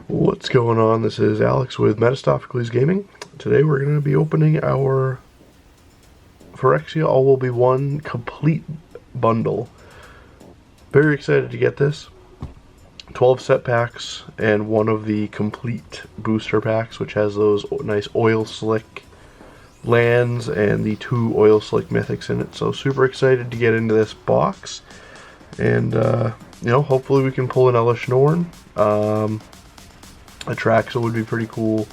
What's going on? This is Alex with Metastophicles Gaming. Today we're going to be opening our Phyrexia All Will Be One Compleat bundle. Very excited to get this. 12 set packs and one of the Compleat booster packs, which has those nice Oil Slick lands and the 2 Oil Slick Mythics in it. So super excited to get into this box. And, you know, hopefully we can pull an Elish Norn. A Traxa would be pretty cool.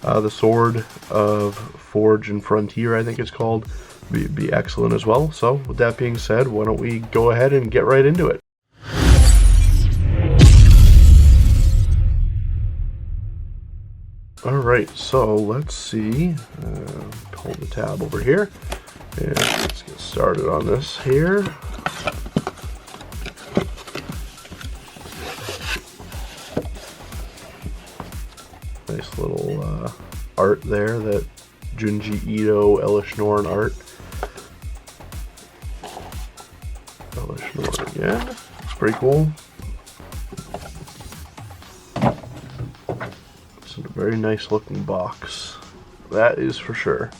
The Sword of Forge and Frontier, I think it's called, be excellent as well. So, with that being said, why don't we go ahead and get right into it. Alright, so let's see. Pull the tab over here. And let's get started on this here. Nice little art there, that Junji Ito Elish Norn art. Elish Norn again. It's pretty cool. It's a very nice looking box. That is for sure.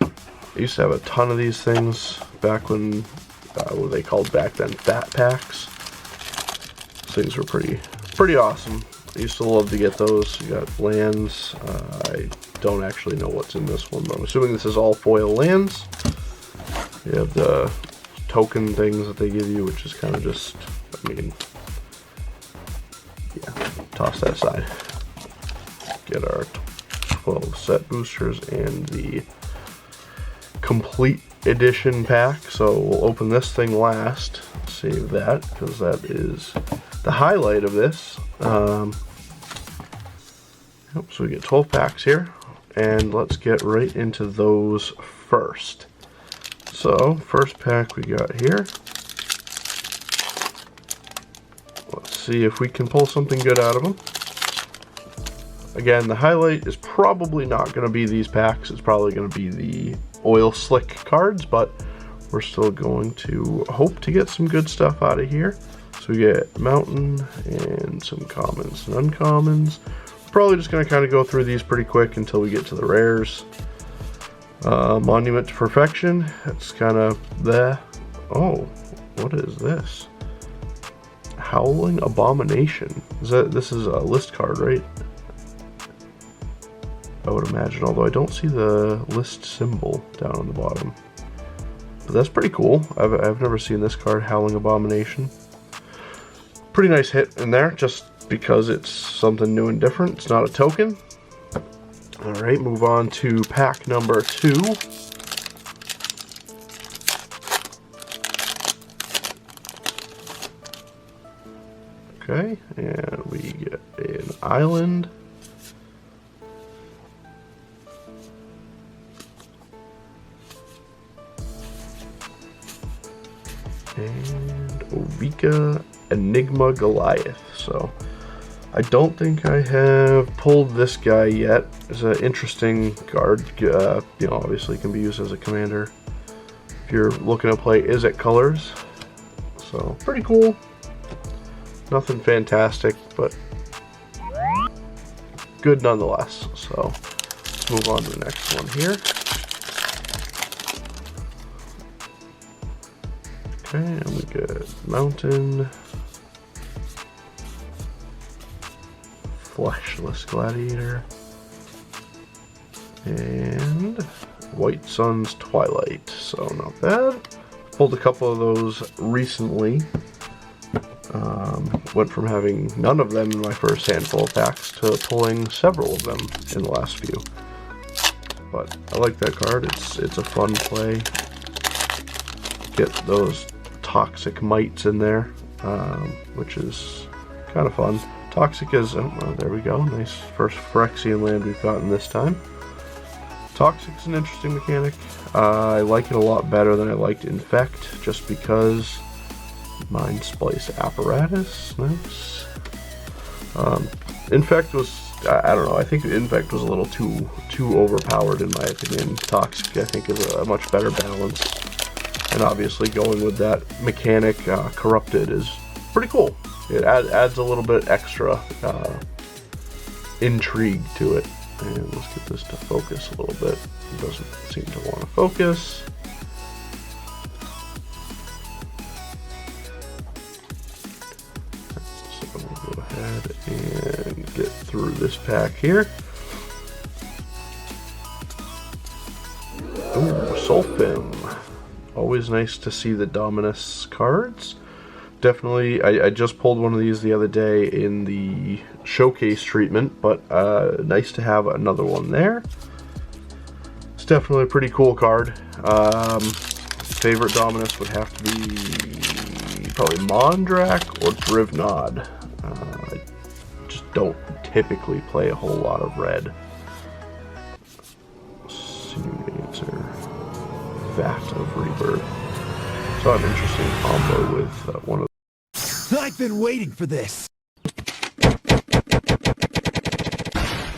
I used to have a ton of these things back when, what they called back then, fat packs. These things were pretty awesome. I used to love to get those. You got lands. I don't actually know what's in this one, but I'm assuming this is all foil lands. You have the token things that they give you, which is kind of just, I mean, yeah, toss that aside. Get our 12 set boosters and the Compleat edition pack. So we'll open this thing last. Save that, because that is the highlight of this. So we get 12 packs here, and let's get right into those first. So, first pack we got here. Let's see if we can pull something good out of them. Again, the highlight is probably not going to be these packs. It's probably going to be the Oil Slick cards, but we're still going to hope to get some good stuff out of here. So we get Mountain and some commons and uncommons. Probably just going to kind of go through these pretty quick until we get to the rares. Monument to Perfection. That's kind of the... Oh, what is this? Howling Abomination. This is a list card, right? I would imagine, although I don't see the list symbol down on the bottom. But that's pretty cool. I've never seen this card, Howling Abomination. Pretty nice hit in there, just because it's something new and different. It's not a token. Alright, move on to pack number 2. Okay, and we get an island. And Ovika Enigma Goliath. So I don't think I have pulled this guy yet. It's an interesting card. You know, obviously can be used as a commander if you're looking to play Izzet colors. So pretty cool. Nothing fantastic, but good nonetheless. So let's move on to the next one here. Okay, and we get Mountain, Fleshless Gladiator, and White Sun's Twilight. So not bad. Pulled a couple of those recently. Went from having none of them in my first handful of packs to pulling several of them in the last few. But I like that card. It's a fun play. Get those Toxic Mites in there, which is kind of fun. Toxic is, oh, there we go, nice first Phyrexian land we've gotten this time. Toxic is an interesting mechanic. I like it a lot better than I liked Infect, just because Mind Splice Apparatus, nice. Infect was, I don't know, I think Infect was a little too overpowered in my opinion. Toxic, I think, is a much better balance. And obviously going with that mechanic, Corrupted, is pretty cool. it adds a little bit extra intrigue to it. And let's get this to focus a little bit. It doesn't seem to want to focus. So I'm going to go ahead and get through this pack here. Ooh, Sulfim. Always nice to see the Dominus cards. Definitely, I just pulled one of these the other day in the showcase treatment, but nice to have another one there. It's definitely a pretty cool card. Favorite Dominus would have to be probably Mondrak or Drivnod. I just don't typically play a whole lot of red. Answer. Vat of Rebirth. So an interesting combo with one of. I've been waiting for this.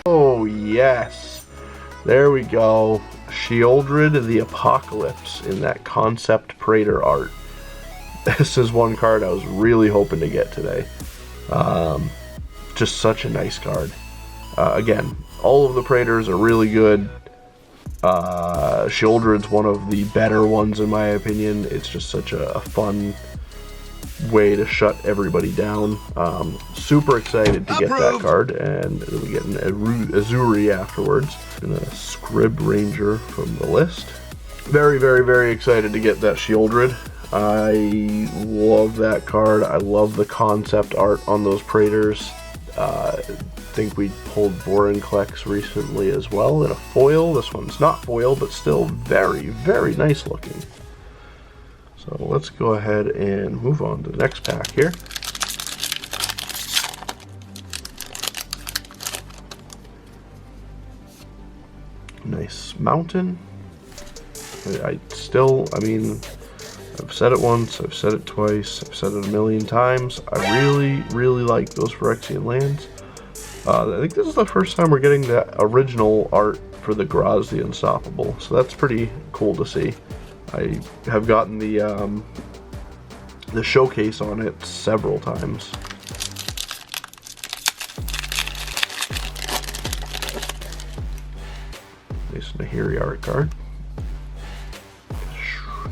Oh yes, there we go. Sheoldred the Apocalypse in that concept Praetor art. This is one card I was really hoping to get today. Just such a nice card. Again, all of the Praetors are really good. Sheoldred's one of the better ones in my opinion. It's just such a fun way to shut everybody down. Super excited to get that card, and we get an Azuri afterwards, and a Scrib Ranger from the list. Very, very, very excited to get that Sheoldred. I love that card. I love the concept art on those Praetors. I think we pulled Vorinclex recently as well in a foil. This one's not foil, but still very, very nice looking. So let's go ahead and move on to the next pack here. Nice mountain. I mean, I've said it once, I've said it twice, I've said it a million times. I really, really like those Phyrexian lands. I think this is the first time we're getting the original art for the Graz the Unstoppable, so that's pretty cool to see. I have gotten the showcase on it several times. Nice Nahiri art card.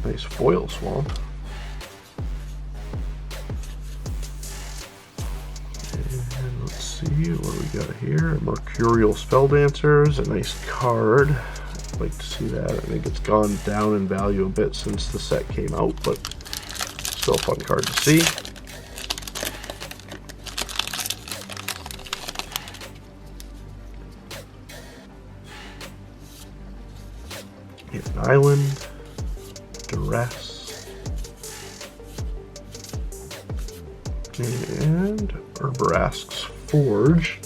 Nice foil swamp. And let's see what we got here. Mercurial Spelldancers, a nice card. I'd like to see that. I think it's gone down in value a bit since the set came out, but still a fun card to see. Hidden Island, Duress, and Urbarask's Forge.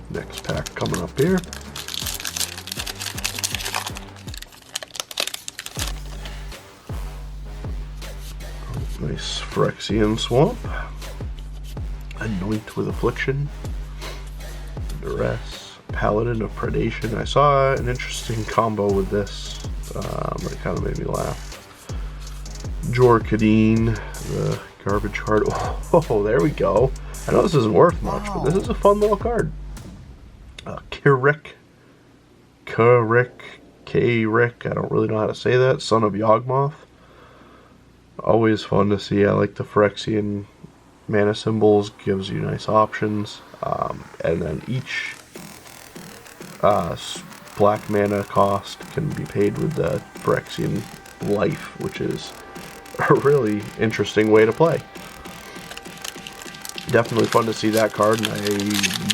Next pack coming up here. Nice Phyrexian Swamp. Anoint with Affliction. Duress. Paladin of Predation. I saw an interesting combo with this. It kind of made me laugh. Jor Kadeen, the garbage card. Oh, there we go. I know this isn't worth much, but this is a fun little card. Kirik, I don't really know how to say that. Son of Yawgmoth. Always fun to see. I like the Phyrexian mana symbols, gives you nice options. And then each black mana cost can be paid with the Phyrexian life, which is a really interesting way to play. Definitely fun to see that card, and I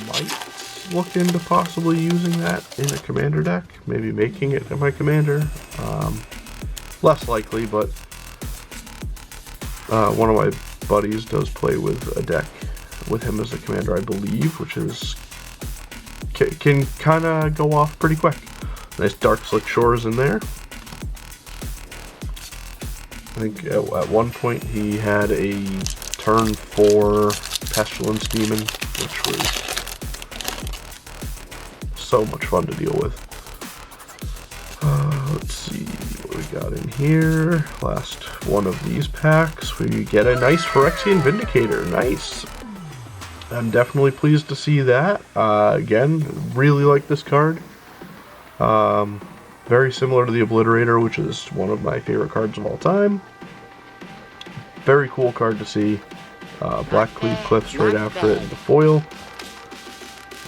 might look into possibly using that in a commander deck, maybe making it in my commander. Less likely, but one of my buddies does play with a deck with him as the commander, I believe, which is can kind of go off pretty quick. Nice Dark Slick Shores in there. I think at one point he had a turn 4 Pestilence Demon, which was so much fun to deal with. Let's see what we got in here. Last one of these packs. We get a nice Phyrexian Vindicator. Nice. I'm definitely pleased to see that. Again, really like this card. Very similar to the Obliterator, which is one of my favorite cards of all time. Very cool card to see. Black Cleave Cliffs right after it in the foil.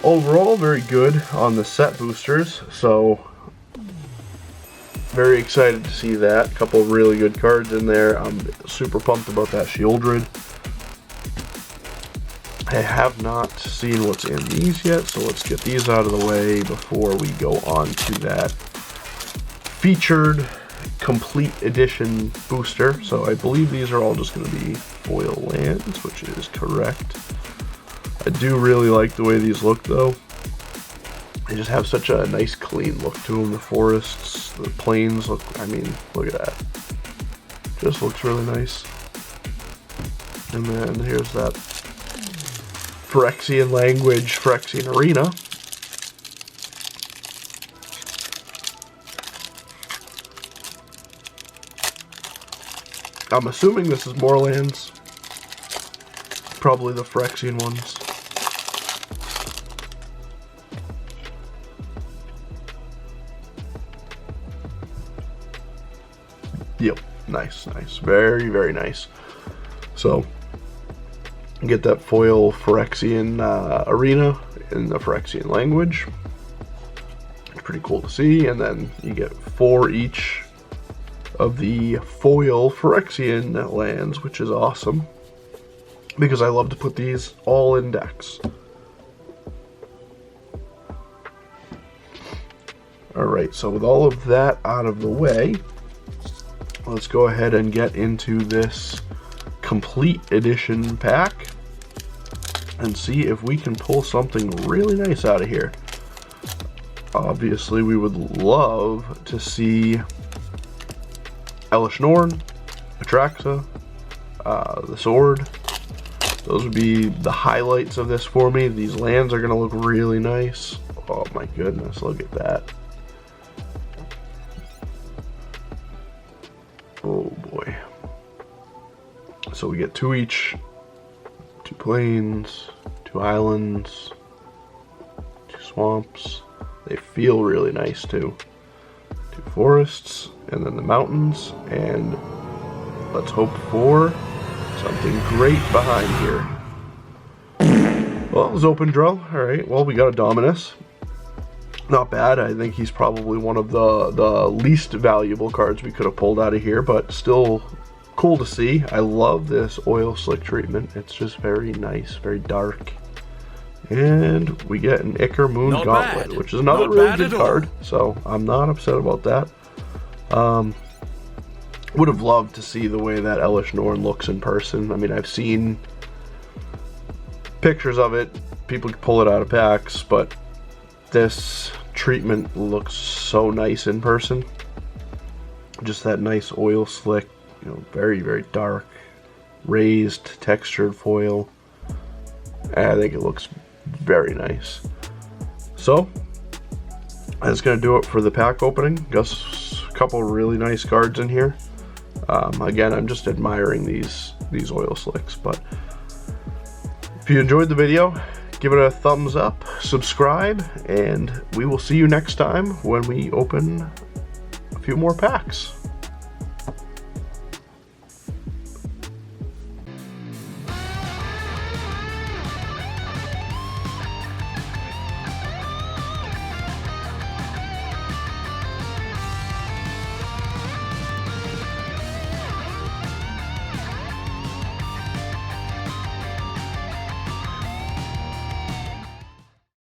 Overall, very good on the set boosters, so very excited to see that. A couple of really good cards in there. I'm super pumped about that Shieldred. I have not seen what's in these yet, so let's get these out of the way before we go on to that featured complete edition booster. So I believe these are all just going to be foil lands, which is correct. I do really like the way these look though. They just have such a nice clean look to them. The forests, the plains look, I mean, look at that. Just looks really nice. And then here's that Phyrexian language, Phyrexian arena. I'm assuming this is more lands. Probably the Phyrexian ones. Yep, nice, nice. Very, very nice. So, get that foil Phyrexian arena in the Phyrexian language. It's pretty cool to see. And then you get 4 each of the foil Phyrexian lands, which is awesome. Because I love to put these all in decks. Alright, so with all of that out of the way, let's go ahead and get into this complete edition pack and see if we can pull something really nice out of here. Obviously, we would love to see Elesh Norn, Atraxa, the Sword. Those would be the highlights of this for me. These lands are going to look really nice. Oh my goodness, look at that. Oh boy. So we get 2 each. 2 plains, 2 islands, 2 swamps. They feel really nice too. 2 forests, and then the mountains, and let's hope for something great behind here. Well, it was open draw. Alright, well, we got a Dominus. Not bad. I think he's probably one of the least valuable cards we could have pulled out of here, but still cool to see. I love this Oil Slick treatment. It's just very nice, very dark. And we get an Ichor Moon Gauntlet, which is another really good card, so I'm not upset about that. Would have loved to see the way that Elesh Norn looks in person. I mean, I've seen pictures of it. People can pull it out of packs, but this treatment looks so nice in person. Just that nice oil slick, you know, very, very dark, raised, textured foil. I think it looks very nice. So, that's going to do it for the pack opening. Got a couple really nice cards in here. Again, I'm just admiring these oil slicks, but if you enjoyed the video, give it a thumbs up, subscribe, and we will see you next time when we open a few more packs.